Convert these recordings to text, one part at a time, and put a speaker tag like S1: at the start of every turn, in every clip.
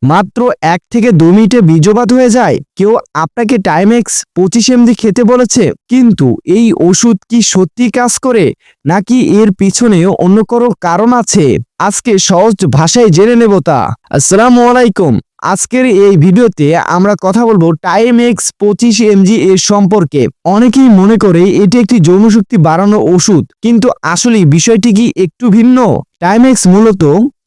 S1: মাত্র 1 থেকে 2 মিনিটে বীর্যপাত হয়ে যায়। কেউ আপনাকে টাইমেক্স 25 এমজি খেতে বলেছে, কিন্তু এই ওষুধ কি সত্যি কাজ করে নাকি এর পিছনে অন্য কোনো কারণ আছে? আজকে সহজ ভাষায় জেনে নেব তা। আসসালামু আলাইকুম। আজকের এই ভিডিওতে আমরা কথা বলবো টাইমেক্স 25 এমজি এর সম্পর্কে। অনেকেই মনে করে এটি একটি যৌনশক্তি বাড়ানোর ওষুধ, কিন্তু আসলে বিষয়টি কি একটু ভিন্ন। টাইমেক্স মূলত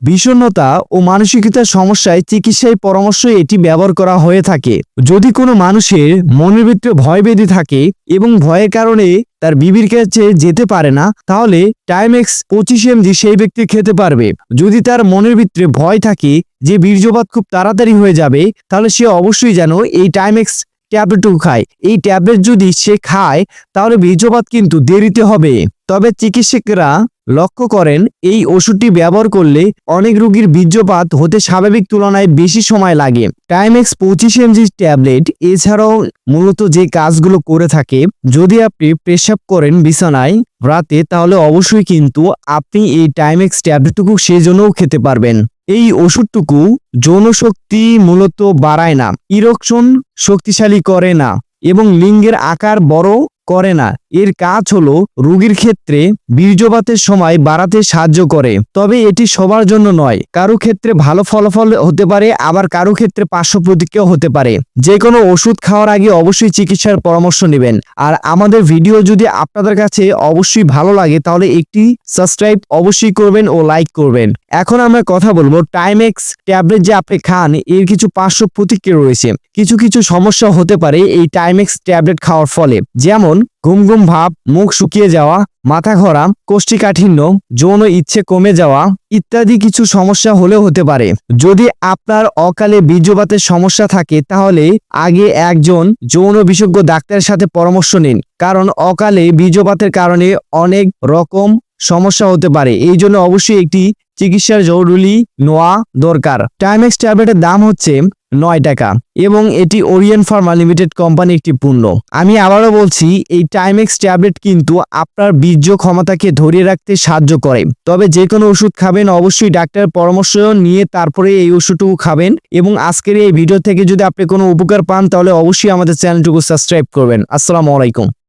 S1: বিষণ্ণতা ও মানসিকতার সমস্যায় চিকিৎসায় পরামর্শ এটি ব্যবহার করা হয়ে থাকে। যদি কোনো মানুষের মনের ভিতরে ভয়ভীতি থাকে এবং ভয়ের কারণে তার বিবির কাছে যেতে পারে না, তাহলে টাইমেক্স 25 এমজি সেই ব্যক্তি খেতে পারবে। যদি তার মনের ভিতরে ভয় থাকে যে বীর্যপাত খুব তাড়াতাড়ি হয়ে যাবে, তাহলে সে অবশ্যই যেন এই টাইমেক্স ট্যাবলেটটুকু খায়। এই ট্যাবলেট যদি সে খায় তাহলে বীর্যপাত কিন্তু দেরিতে হবে। তবে চিকিৎসকরা লক্ষ্য করেন এই ওষুধটি ব্যবহার করলে অনেক রোগীর বীর্যপাত হতে স্বাভাবিক তুলনায় বেশি সময় লাগে। টাইমেক্স 25 এমজি ট্যাবলেট এছাড়াও মূলত যে কাজগুলো করে থাকে, যদি আপনি পেশাব করেন বিছানায় রাতে, তাহলে অবশ্যই কিন্তু আপনি এই টাইমেক্স ট্যাবলেটটুকু সেজন্যও খেতে পারবেন। এই ওষুধটুকু যৌনশক্তি মূলত বাড়ায় না, ইরেকশন শক্তিশালী করে না এবং লিঙ্গের আকার বড় করে না। এর কাজ হলো রোগীর ক্ষেত্রে বীর্যপাতের সময় বাড়াতে সাহায্য করে। তবে এটি সবার জন্য নয়, কারো ক্ষেত্রে ভালো ফলাফল হতে পারে, আবার কারো ক্ষেত্রে পার্শ্ব প্রতিক্রিয়া হতে পারে। যে কোনো ওষুধ খাওয়ার আগে অবশ্যই চিকিৎসার পরামর্শ নেবেন। আর আমাদের ভিডিও যদি আপনাদের কাছে অবশ্যই ভালো লাগে তাহলে একটি সাবস্ক্রাইব অবশ্যই করবেন ও লাইক করবেন। এখন আমরা কথা বলবো টাইমেক্স ট্যাবলেট যে আপনি খান এর কিছু পার্শ্ব প্রতিক্রিয়া রয়েছে। কিছু কিছু সমস্যা হতে পারে এই টাইমেক্স ট্যাবলেট খাওয়ার ফলে, যেমন ঘুম ঘুম ভাব, মুখ শুকিয়ে যাওয়া, মাথা ঘোরা, কোষ্ঠীকাঠিন্য, যৌন ইচ্ছে কমে যাওয়া ইত্যাদি কিছু সমস্যা হলেও হতে পারে। যদি আপনার অকালে বীর্যপাতের সমস্যা থাকে তাহলে আগে একজন যৌন বিশেষজ্ঞ ডাক্তারের সাথে পরামর্শ নিন, কারণ অকালে বীর্যপাতের কারণে অনেক রকম সমস্যা হতে পারে। এই জন্য অবশ্যই একটি চিকিৎসার জরুরি নেওয়া দরকার। টাইমেক্স ট্যাবলেটের দাম হচ্ছে 9 টাকা এবং এটি ওরিয়েন্ট ফার্মা লিমিটেড কোম্পানি একটি পণ্য। আমি আবারও বলছি, এই টাইমেক্স ট্যাবলেট কিন্তু আপনার বীর্য ক্ষমতাকে ধরিয়ে রাখতে সাহায্য করে। তবে যে কোনো ওষুধ খাবেন অবশ্যই ডাক্তারের পরামর্শ নিয়ে তারপরে এই ওষুধটুকু খাবেন। এবং আজকের এই ভিডিও থেকে যদি আপনি কোনো উপকার পান তাহলে অবশ্যই আমাদের চ্যানেলটুকু সাবস্ক্রাইব করবেন। আসসালামু আলাইকুম।